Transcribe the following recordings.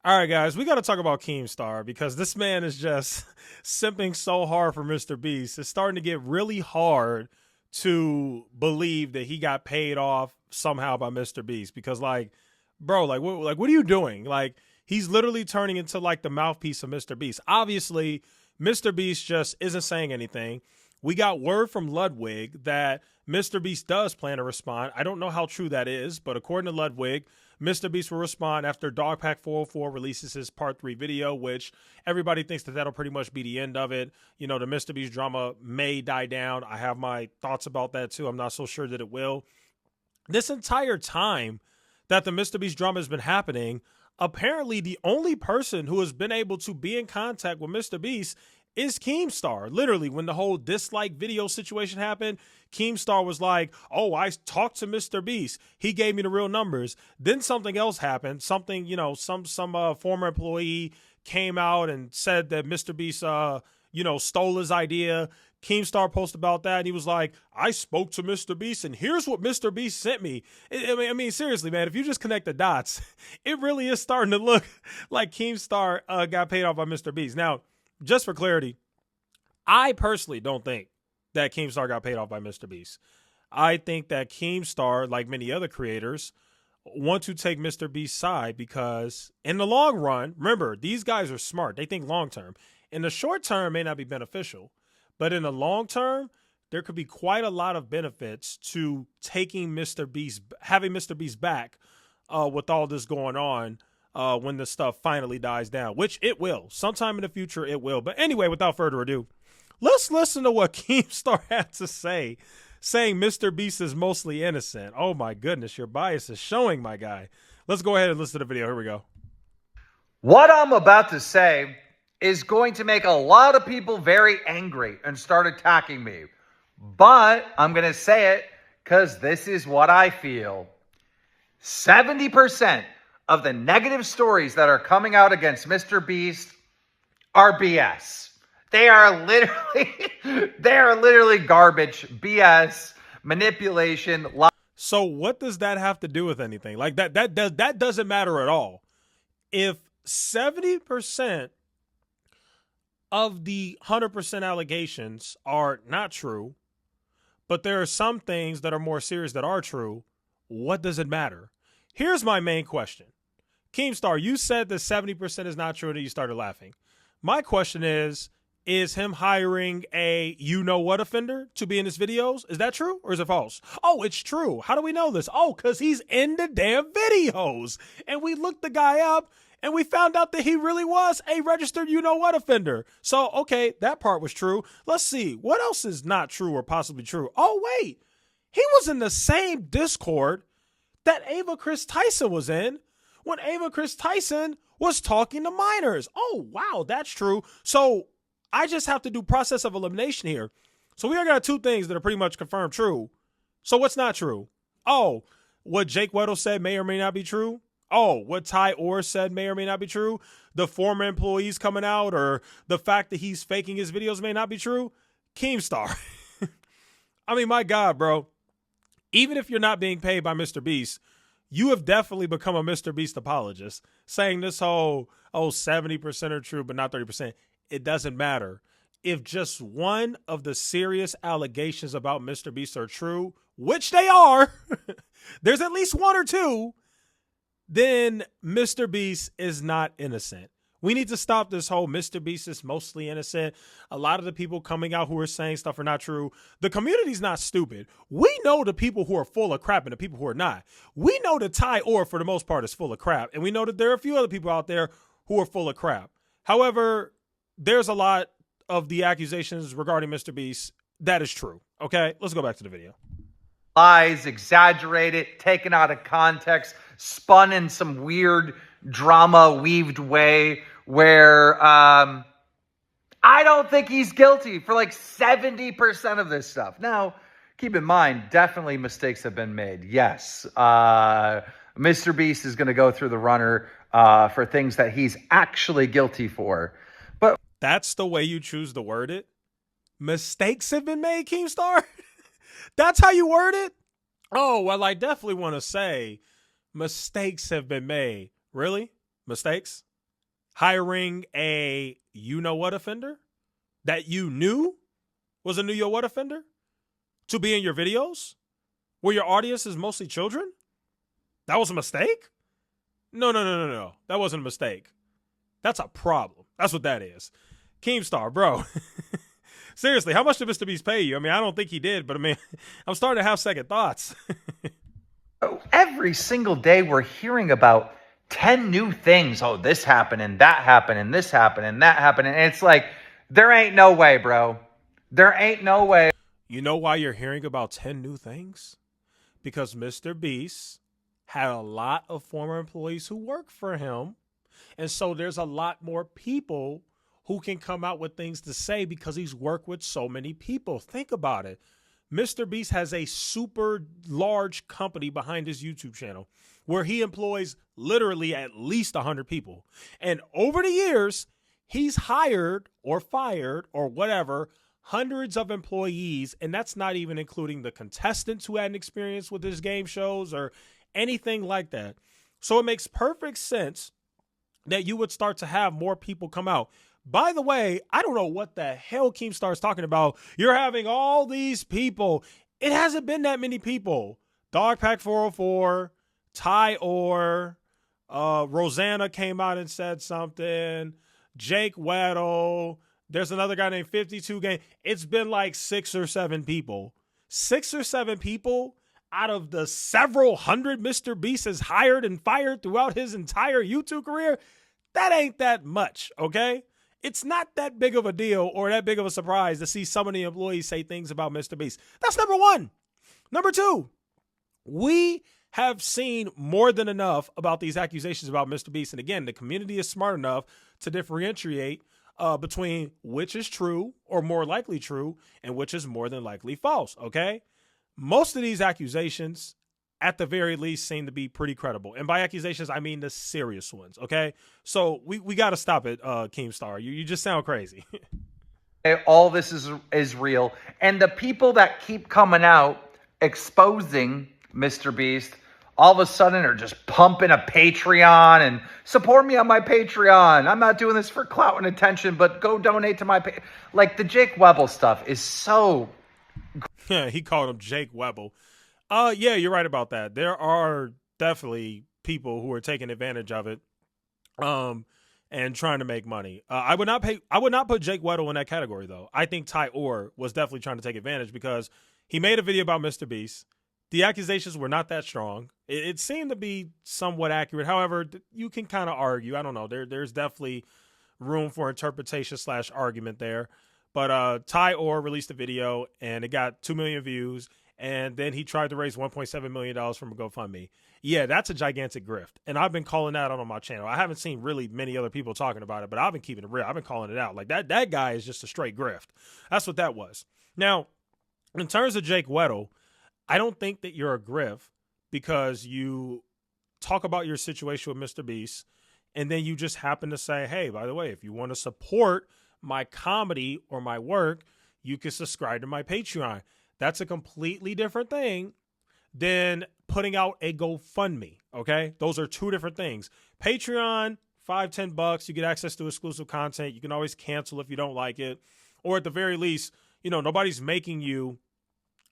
All right, guys, we got to talk about Keemstar because this man is just simping so hard for Mr. Beast. It's starting to get really hard to believe that he got paid off somehow by Mr. Beast because, like, bro, what are you doing? Like, he's literally turning into like the mouthpiece of Mr. Beast. Obviously, Mr. Beast just isn't saying anything. We got word from Ludwig that Mr. Beast does plan to respond. I don't know how true that is, but according to Ludwig, Mr. Beast will respond after Dogpack 404 releases his part 3 video, which everybody thinks that that'll pretty much be the end of it. You know, the Mr. Beast drama may die down. I have my thoughts about that too. I'm not so sure that it will. This entire time that the Mr. Beast drama has been happening, apparently the only person who has been able to be in contact with Mr. Beast is Keemstar. Literally, when the whole dislike video situation happened, Keemstar was like, oh, I talked to Mr. Beast. He gave me the real numbers. Then something else happened. Something, you know, some former employee came out and said that Mr. Beast, stole his idea. Keemstar posted about that, and he was like, I spoke to Mr. Beast, and here's what Mr. Beast sent me. I mean, seriously, man, if you just connect the dots, it really is starting to look like Keemstar got paid off by Mr. Beast. Now, just for clarity, I personally don't think that Keemstar got paid off by Mr. Beast. I think that Keemstar, like many other creators, want to take Mr. Beast's side because in the long run, remember, these guys are smart. They think long term. In the short term, it may not be beneficial, but in the long term, there could be quite a lot of benefits to taking Mr. Beast, having Mr. Beast back with all this going on. When the stuff finally dies down, which it will. Sometime in the future, it will. But anyway, without further ado, let's listen to what Keemstar had to say, saying Mr. Beast is mostly innocent. Oh my goodness, your bias is showing, my guy. Let's go ahead and listen to the video. Here we go. What I'm about to say is going to make a lot of people very angry and start attacking me. But I'm going to say it because this is what I feel. 70% of the negative stories that are coming out against Mr. Beast are BS. They are literally garbage, BS, manipulation. So what does that have to do with anything? Like that doesn't matter at all. If 70% of the 100% allegations are not true, but there are some things that are more serious that are true, what does it matter? Here's my main question. Keemstar, you said that 70% is not true and you started laughing. My question is him hiring a you-know-what offender to be in his videos? Is that true or is it false? Oh, it's true. How do we know this? Oh, because he's in the damn videos. And we looked the guy up and we found out that he really was a registered you-know-what offender. So, okay, that part was true. Let's see. What else is not true or possibly true? Oh, wait. He was in the same Discord that Ava Chris Tyson was in when Ava Chris Tyson was talking to minors. Oh, wow, that's true. So I just have to do process of elimination here. So we already got two things that are pretty much confirmed true. So what's not true? Oh, what Jake Weddle said may or may not be true. Oh, what Ty Orr said may or may not be true. The former employees coming out or the fact that he's faking his videos may not be true. Keemstar. I mean, my God, bro. Even if you're not being paid by Mr. Beast, you have definitely become a Mr. Beast apologist, saying this whole, 70% are true, but not 30%. It doesn't matter. If just one of the serious allegations about Mr. Beast are true, which they are, there's at least one or two, then Mr. Beast is not innocent. We need to stop this whole Mr. Beast is mostly innocent. A lot of the people coming out who are saying stuff are not true. The community's not stupid. We know the people who are full of crap and the people who are not. We know that Ty Orr, for the most part, is full of crap. And we know that there are a few other people out there who are full of crap. However, there's a lot of the accusations regarding Mr. Beast that is true. Okay, let's go back to the video. Lies, exaggerated, taken out of context, spun in some weird drama weaved way where I don't think he's guilty for like 70% of this stuff. Now, keep in mind, definitely mistakes have been made. Yes, Mr. Beast is going to go through the runner for things that he's actually guilty for. But that's the way you choose to word it? Mistakes have been made, Keemstar? That's how you word it? Oh, well, I definitely want to say mistakes have been made. Really? Mistakes? hiring a you-know-what offender that you knew was a you-know-what offender to be in your videos where your audience is mostly children? That was a mistake? No. That wasn't a mistake. That's a problem. That's what that is. Keemstar, bro. Seriously, how much did Mr. Beast pay you? I mean, I don't think he did, but I mean, I'm starting to have second thoughts. Every single day we're hearing about 10 new things. Oh, this happened and that happened and this happened and that happened. And it's like, there ain't no way, bro. There ain't no way. You know why you're hearing about 10 new things? Because Mr. Beast had a lot of former employees who work for him. And so there's a lot more people who can come out with things to say because he's worked with so many people. Think about it. Mr. Beast has a super large company behind his YouTube channel where he employs literally at least 100 people. And over the years, he's hired or fired or whatever hundreds of employees. And that's not even including the contestants who had an experience with his game shows or anything like that. So it makes perfect sense that you would start to have more people come out. By the way, I don't know what the hell Keemstar is talking about. You're having all these people. It hasn't been that many people. Dogpack 404, Ty Orr, Rosanna came out and said something. Jake Weddle. There's another guy named 52 Game. It's been like 6 or 7 people. 6 or 7 people out of the several hundred Mr. Beast has hired and fired throughout his entire YouTube career. That ain't that much, okay? It's not that big of a deal or that big of a surprise to see some of the employees say things about Mr. Beast. That's number one. Number two, we have seen more than enough about these accusations about Mr. Beast. And again, the community is smart enough to differentiate between which is true or more likely true and which is more than likely false, okay? Most of these accusations, at the very least, seem to be pretty credible. And by accusations, I mean the serious ones, okay? So we got to stop it, Keemstar. You just sound crazy. All this is real. And the people that keep coming out exposing Mr. Beast all of a sudden are just pumping a Patreon and support me on my Patreon. I'm not doing this for clout and attention, but go donate to my like the Jake Weddle stuff is so... Yeah, he called him Jake Weddle. Yeah, you're right about that. There are definitely people who are taking advantage of it, and trying to make money. I would not put Jake Weddle in that category though. I think Ty Orr was definitely trying to take advantage because he made a video about Mr. Beast. The accusations were not that strong. It seemed to be somewhat accurate. However, you can kind of argue. I don't know. There's definitely room for interpretation / argument there. But Ty Orr released a video and it got 2 million views. And then he tried to raise $1.7 million from a GoFundMe. Yeah, that's a gigantic grift. And I've been calling that out on my channel. I haven't seen really many other people talking about it, but I've been keeping it real. I've been calling it out. Like that guy is just a straight grift. That's what that was. Now, in terms of Jake Weddle, I don't think that you're a grift because you talk about your situation with Mr. Beast and then you just happen to say, hey, by the way, if you want to support my comedy or my work, you can subscribe to my Patreon. That's a completely different thing than putting out a GoFundMe, okay? Those are two different things. Patreon, $5-10, you get access to exclusive content. You can always cancel if you don't like it. Or at the very least, nobody's making you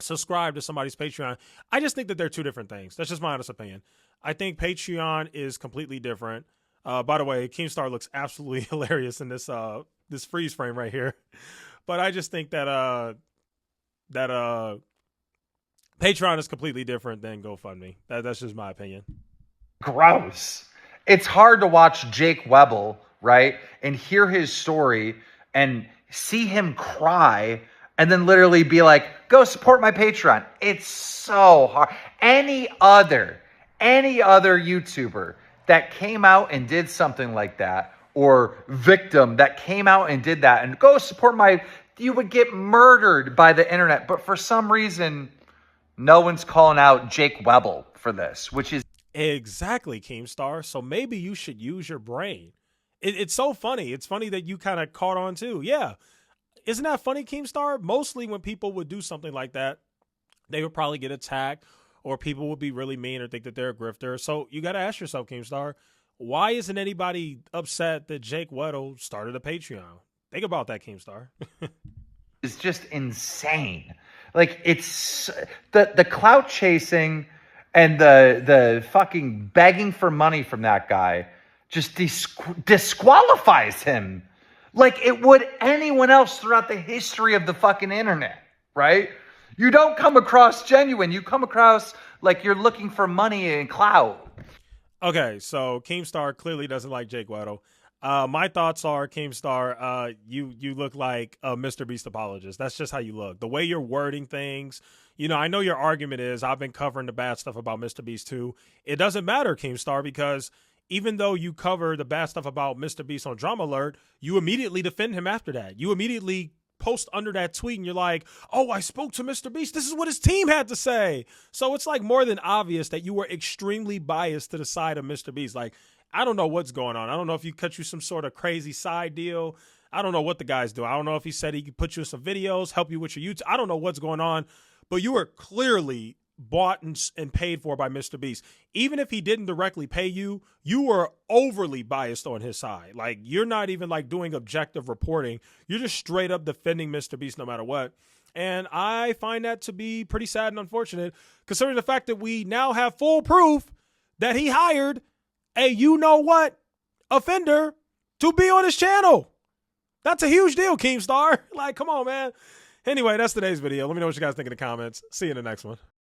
subscribe to somebody's Patreon. I just think that they're two different things. That's just my honest opinion. I think Patreon is completely different. By the way, Keemstar looks absolutely hilarious in this this freeze frame right here. But I just think that Patreon is completely different than GoFundMe. That's just my opinion. Gross. It's hard to watch Jake Weddle, right? And hear his story and see him cry and then literally be like, go support my Patreon. It's so hard. Any other YouTuber that came out and did something like that, or victim that came out and did that and go support you would get murdered by the internet. But for some reason, no one's calling out Jake Weddle for this, which is... Exactly, Keemstar. So maybe you should use your brain. It's so funny. It's funny that you kind of caught on too. Yeah. Isn't that funny, Keemstar? Mostly when people would do something like that, they would probably get attacked or people would be really mean or think that they're a grifter. So you got to ask yourself, Keemstar, why isn't anybody upset that Jake Weddle started a Patreon? Think about that, Keemstar. It's just insane. Like, it's the clout chasing and the fucking begging for money from that guy just disqualifies him like it would anyone else throughout the history of the fucking internet, right? You don't come across genuine. You come across like you're looking for money and clout. Okay, so Keemstar clearly doesn't like Jake Weddle. My thoughts are, Keemstar, you look like a MrBeast apologist. That's just how you look. The way you're wording things, I know your argument is I've been covering the bad stuff about MrBeast too. It doesn't matter, Keemstar, because even though you cover the bad stuff about MrBeast on Drama Alert, you immediately defend him after that. You immediately post under that tweet and you're like, oh, I spoke to MrBeast. This is what his team had to say. So it's like more than obvious that you were extremely biased to the side of MrBeast. Like, I don't know what's going on. I don't know if you cut you some sort of crazy side deal. I don't know what the guy's doing. I don't know if he said he could put you in some videos, help you with your YouTube. I don't know what's going on, but you were clearly bought and paid for by MrBeast. Even if he didn't directly pay you, you were overly biased on his side. Like, you're not even like doing objective reporting. You're just straight up defending MrBeast no matter what. And I find that to be pretty sad and unfortunate, considering the fact that we now have full proof that he hired a you-know-what offender to be on his channel. That's a huge deal, Keemstar. Like, come on, man. Anyway, that's today's video. Let me know what you guys think in the comments. See you in the next one.